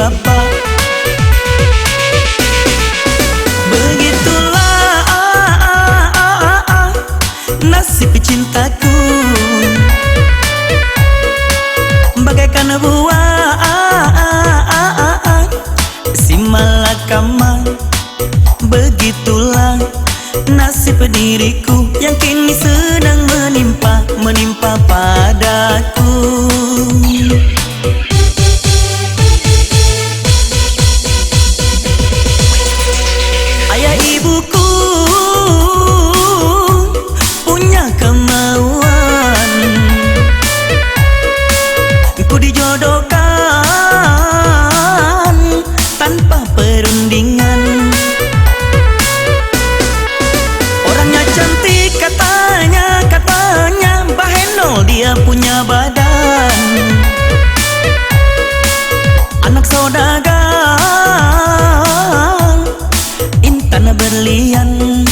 bapak. Begitulah nasib cintaku, bagaikan buah si malakama. Begitulah nasib diriku yang kini sedang menimpa padaku. Ayah ibuku punya kemauan, ku dijodohkan tanpa perundingan. Orangnya cantik katanya, bahenol dia punya badan. Anak saudagar, intan berlian.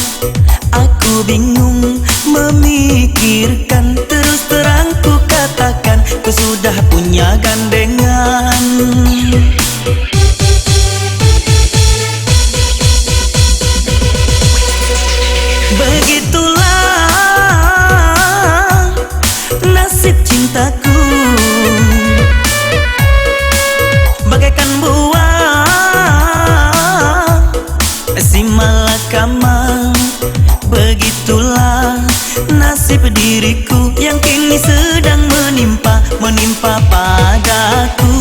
Aku bingung memikirkan, terus terang ku katakan, ku sudah punya gandengan. Begitulah nasib cintaku, bagaikan buah si malakama. Begitulah nasib diriku yang kini sedang menimpa padaku.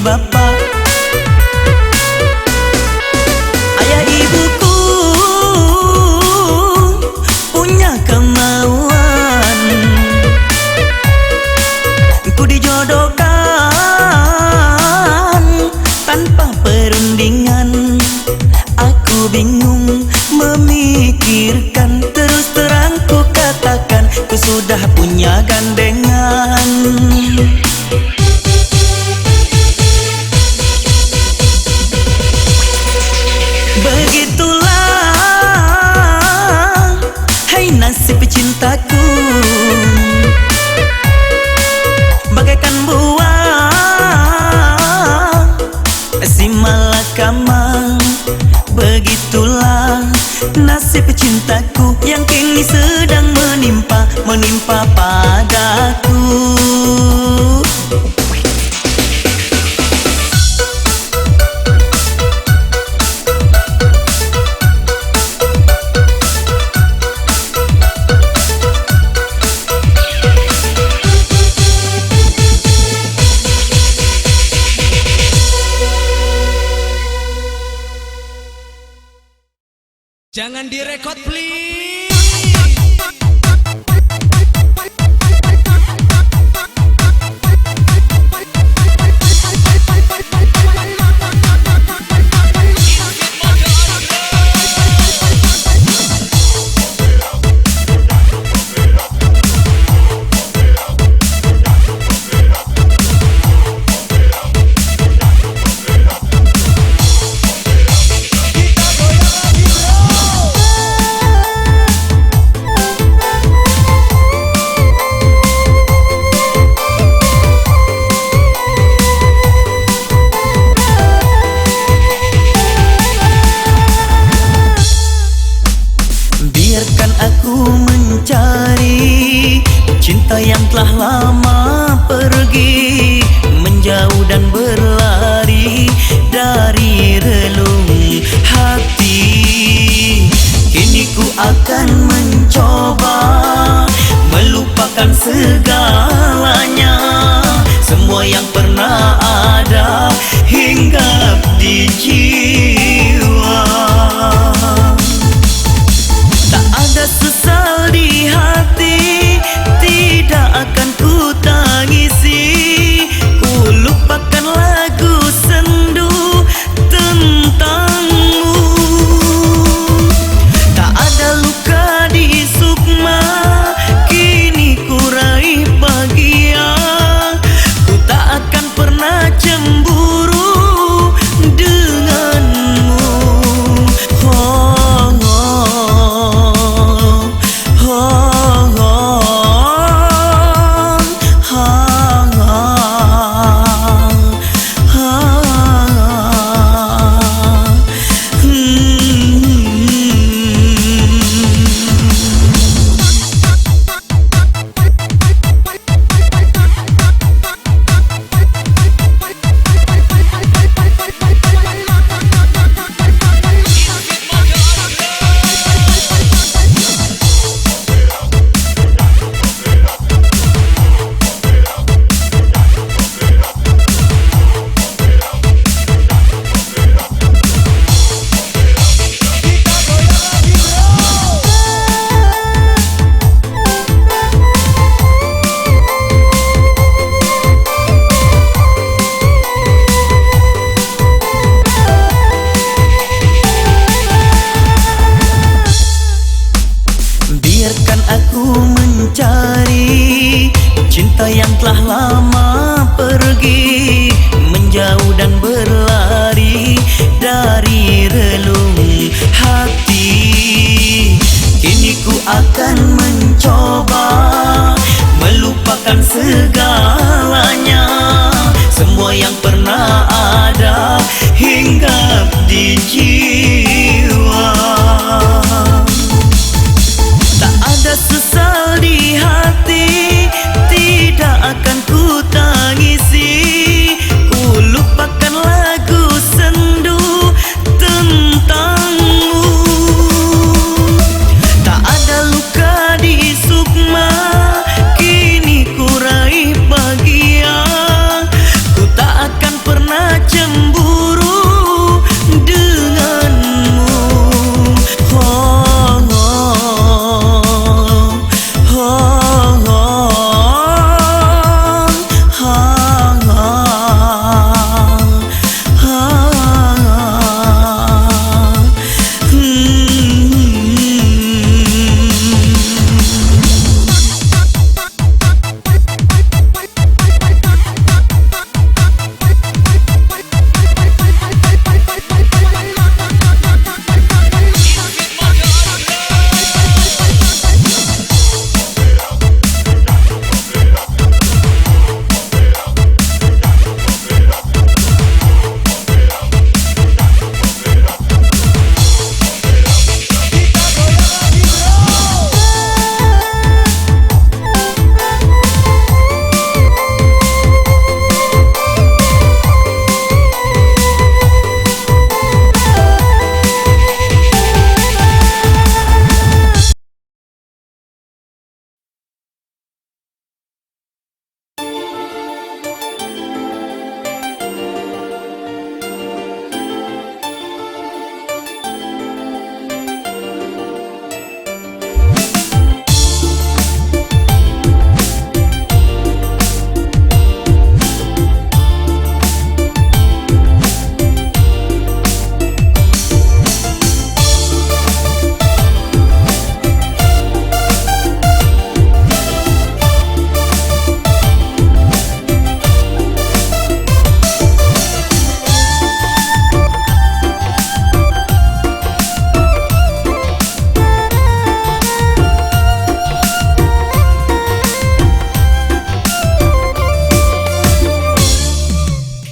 Bapak, ayah ibuku punya kemauan, ku dijodohkan tanpa perundingan. Aku bingung memikirkan, terus terang ku katakan, ku sudah punya gandengan. Begitulah hai nasib cintaku, bagaikan buah si malakama. Begitulah nasib cintaku yang kini sedang menimpa padaku. Jangan direkod please. pernah ada hinggap di jiwa. Tak ada sesal di hati, tidak akan ku tangisi. Ku lupakan lagu sendu tentangmu. Tak ada luka di sukma, kini ku raih bahagia. Ku tak akan pernah cemburu denganmu. Oh, oh, oh, oh,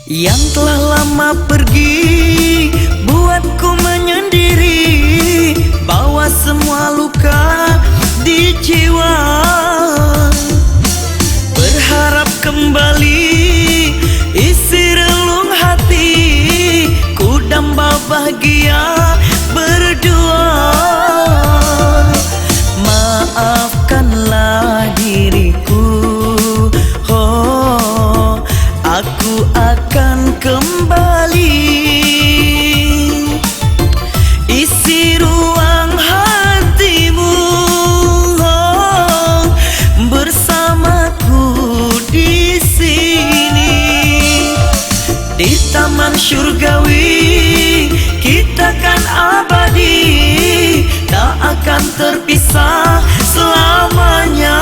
yang telah lama pergi, buatku menyendiri, bawa semua luka di jiwa. Berharap kembali isi relung hati, ku damba bahagia berdua. Maafkanlah diriku, oh, aku akan kembali isi ruang hatimu, oh, bersamaku di sini. Di taman syurgawi kita kan abadi, tak akan terpisah selamanya.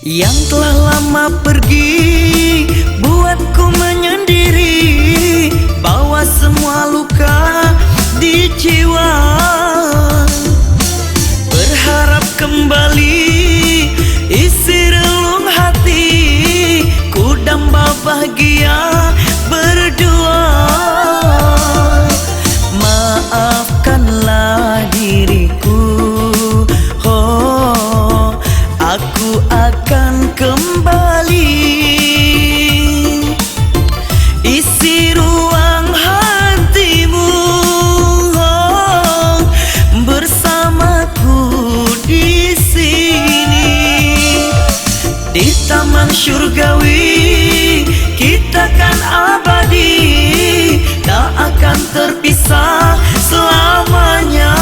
Yang telah lama pergi, buatku menyendiri, bawa semua luka di jiwa. Berharap kembali isi relung hati, ku damba bahagia berdua. Maafkanlah diriku, oh, aku akan kembali isi ruang hatimu, oh, bersamaku di sini. Di taman syurgawi kita kan abadi, tak akan terpisah selamanya.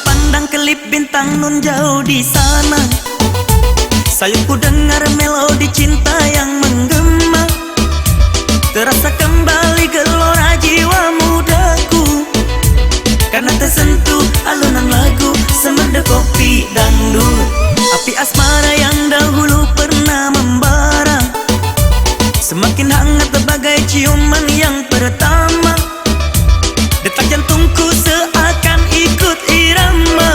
pandang kelip bintang nun jauh di sana, sayupku dengar melodi cinta yang menggema. Terasa kembali gelora jiwa mudaku, karena tersentuh alunan lagu semerde kopi dangdut. Api asmara yang dahulu pernah membara, semakin hangat bagai ciuman yang pertama. Detak jantungku seakan ikut irama,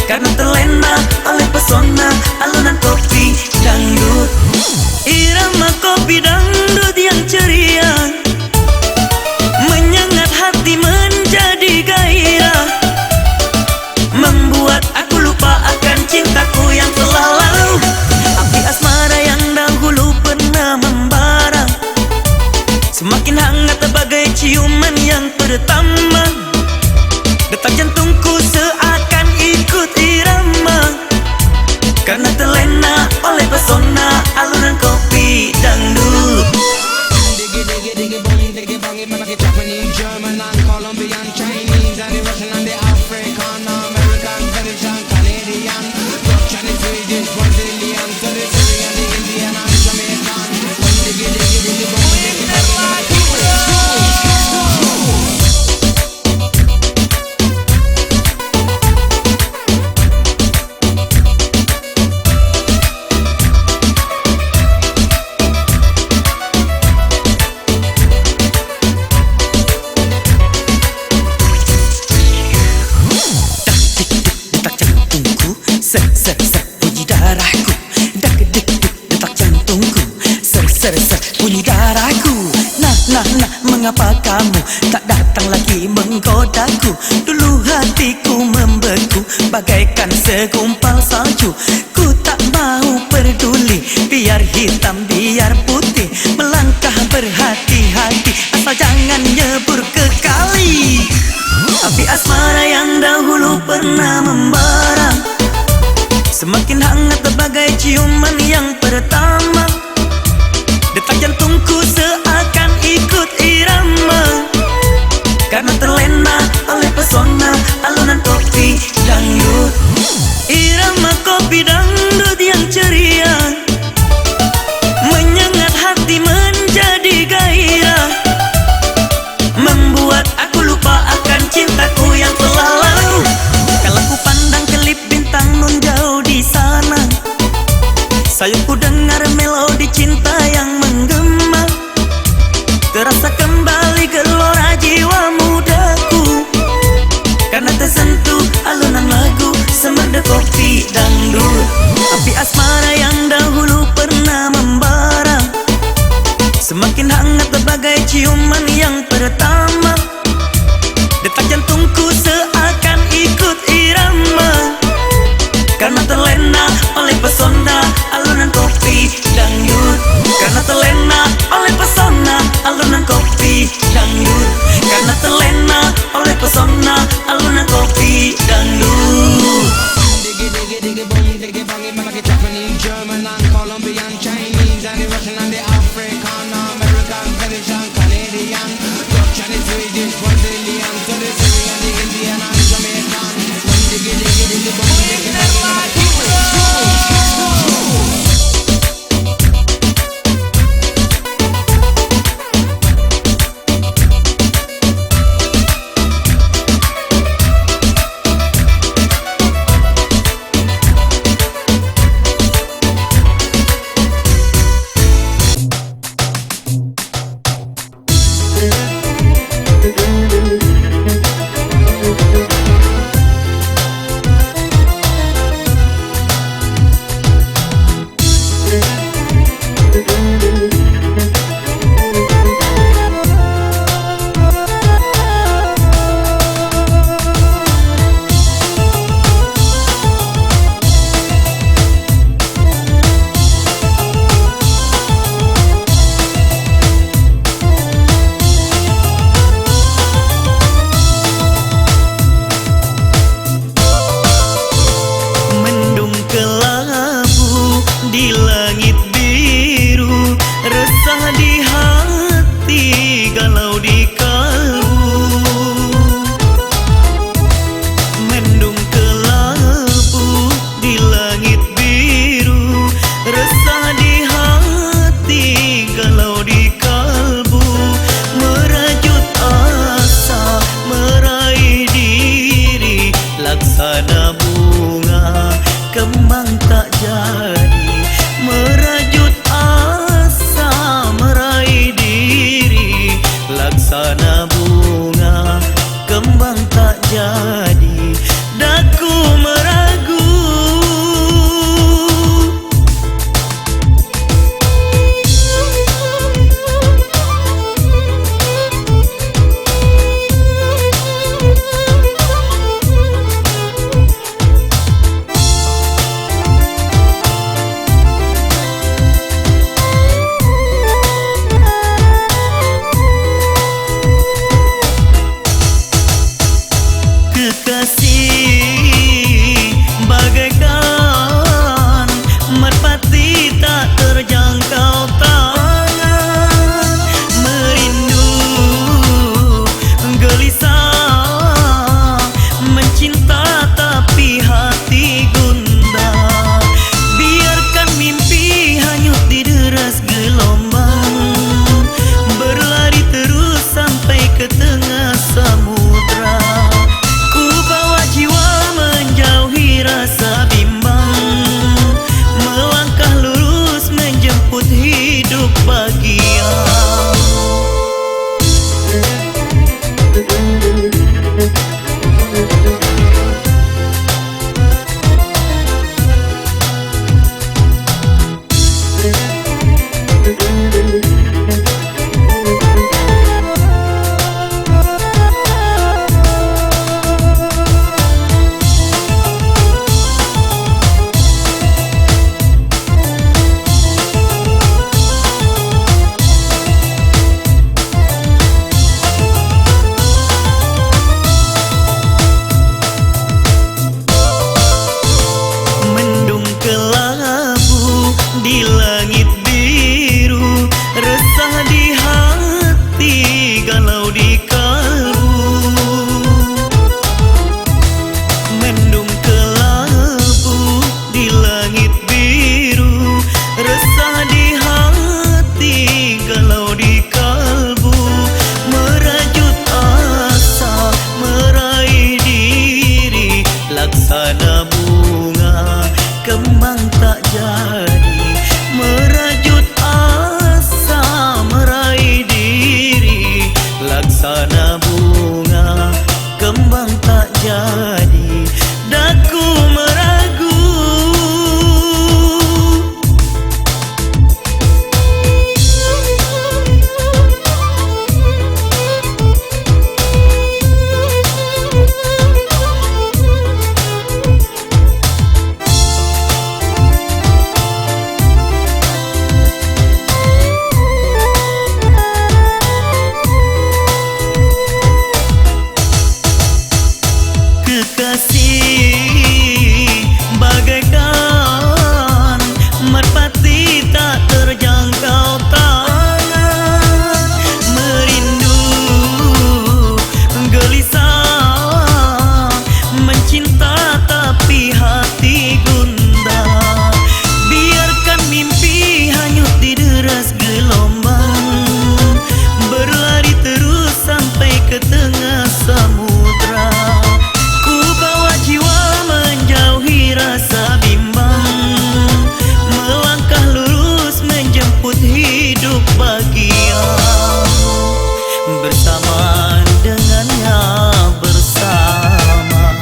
karena terlena oleh pesona alunan kopi dangdut. Irama kopi dangdut yang ceria menyengat hati menjadi gairah, membuat aku lupa akan cintaku yang telah lalu. Api asmara yang dahulu pernah membara, semakin hangat bagai ciuman yang pertama. Detak jantungku seakan ikut irama, karena terlena oleh pesona alunan kopi dangdut. Diggy diggy diggy bong diggy bong, it make it Japanese, German and Colombian, Chinese and the Russian and the African, American, British and Canadian, Dutch and the Swedish, Brazilian, to the Syrian, the Indian and Jamaican. Diggy diggy diggy bong diggy bong, it make it Ser bunyi darahku, dak dik dik detak jantungku, ser bunyi darahku. Nah, mengapa kamu tak datang lagi menggodaku? Dulu hatiku membeku bagaikan segumpal salju. Ku tak mau peduli, biar hitam biar putih, melangkah berhati-hati, asal jangan nyebur ke kali. Api asmara yang dahulu pernah membara, semakin hangat bagai ciuman yang pertama. Detak jantungku seakan ikut irama, karena terlena oleh pesona alunan kopi dangdut. Irama kopi dangdut yang ceria menyengat hati menjadi gairah, membuat aku lupa akan cintaku yang telah lalu. Kalau ku pandang kelip bintang nun jauh di sana, sayupku dengar melodi cinta yang menggema. Terasa kembali gelora jiwa mudaku, karena tersentuh alunan lagu semerde kopi dangdut. Api asmara yang dahulu pernah membara, semakin hangat bagai ciuman yang pertama. Detak jantungku seakan ikut irama, karena terlena oleh pesona alunan kopi dangdut. Karena terlena oleh pesona alunan kopi dangdut. Karena terlena oleh pesona alunan kopi dangdut. diggy diggy diggy bong diggy bong, it make it Japanese, laksana bunga kembang tak jadi, merajut asa meraih diri. Laksana bunga kembang tak jadi, daku meragu. Kekasih bagaikan merpati tak terjangkau tangan, merindu gelisah mencinta tapi hati gundah. Biarkan mimpi hanyut dideras gelombang, berlari terus sampai ke tengah samudra. Rasa bimbang melangkah lurus menjemput hidup bahagia. Di langit biru, resah di hati, galau di kalbu. Mendung kelabu di langit biru, resah di hati, galau di kalbu. Merajut asa meraih diri, laksana bunga kembang tak jadi, merajut asa meraih diri. Laksana bunga kembang tak jadi, daku meragu. Kekasih bagaikan merpati tak terjangkau tangan, merindu gelisah mencinta tapi hati gundah. Biarkan mimpi hanyut dideras gelombang, berlari terus sampai ke tengah samudra. Rasa bimbang melangkah lurus menjemput hidup bahagia. Bersama dengannya, bersama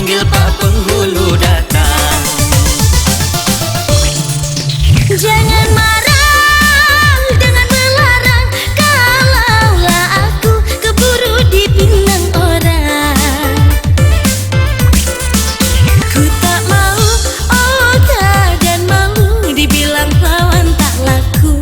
panggil Pak Penghulu datang. Jangan marah dengan melarang, kalaulah aku keburu dipinang orang. Ku tak mau, oh dan malu dibilang lawan tak laku.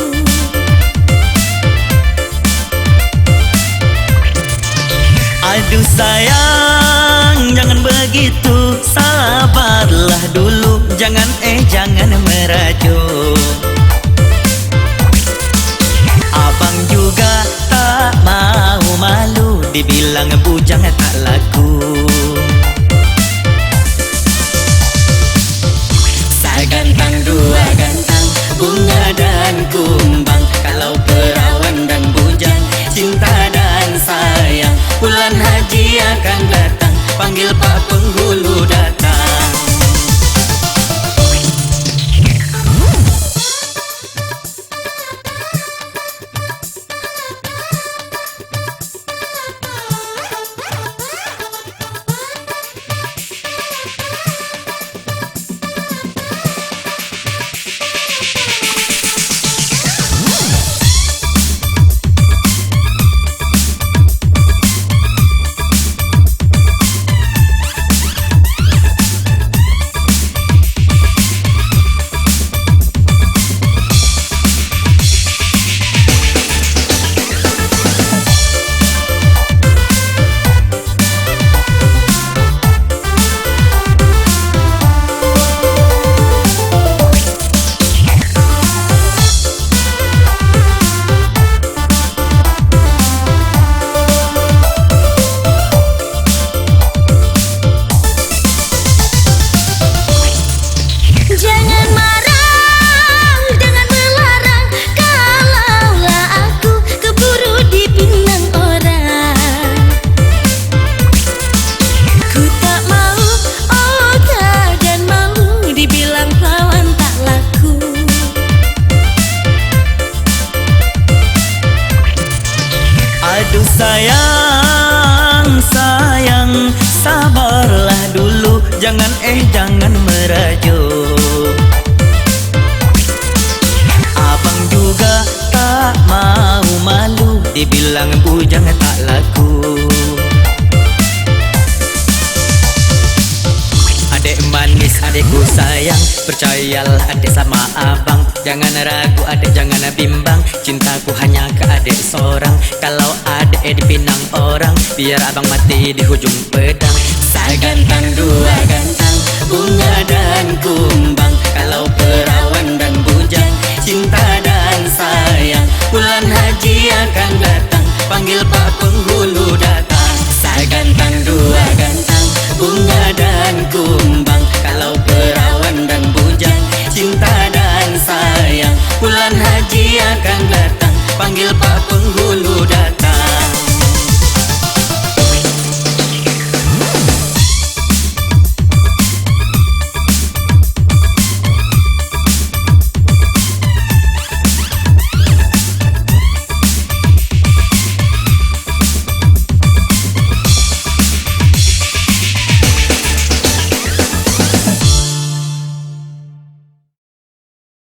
Aduh sayang, jangan begitu, sabarlah dulu, jangan jangan merajuk. Abang juga tak mau malu dibilang bujang tak laku. Sagantang dua gantang, bunga dan kumbang, kalau perawan dan bujang, cinta dan sayang, bulan haji akan datang, panggil Pak Penghulu datang. Jangan marah dengan melarang, kalaulah aku keburu dipinang orang. Ku tak mau, oh dan malu dibilang lawan tak laku. Aduh sayang, sayang, sabarlah dulu, jangan jangan merajuk. Abang juga tak mau malu dibilang bujang tak laku. Adek manis, adekku sayang, percayalah adek sama abang, jangan ragu adek, jangan bimbang, cintaku hanya ke adek seorang. Kalau adek dipinang orang, biar abang mati di hujung pedang. Sagantang dua gantang, bunga dan kumbang, kalau perawan dan bujang, cinta dan sayang, bulan haji akan datang, panggil Pak Penghulu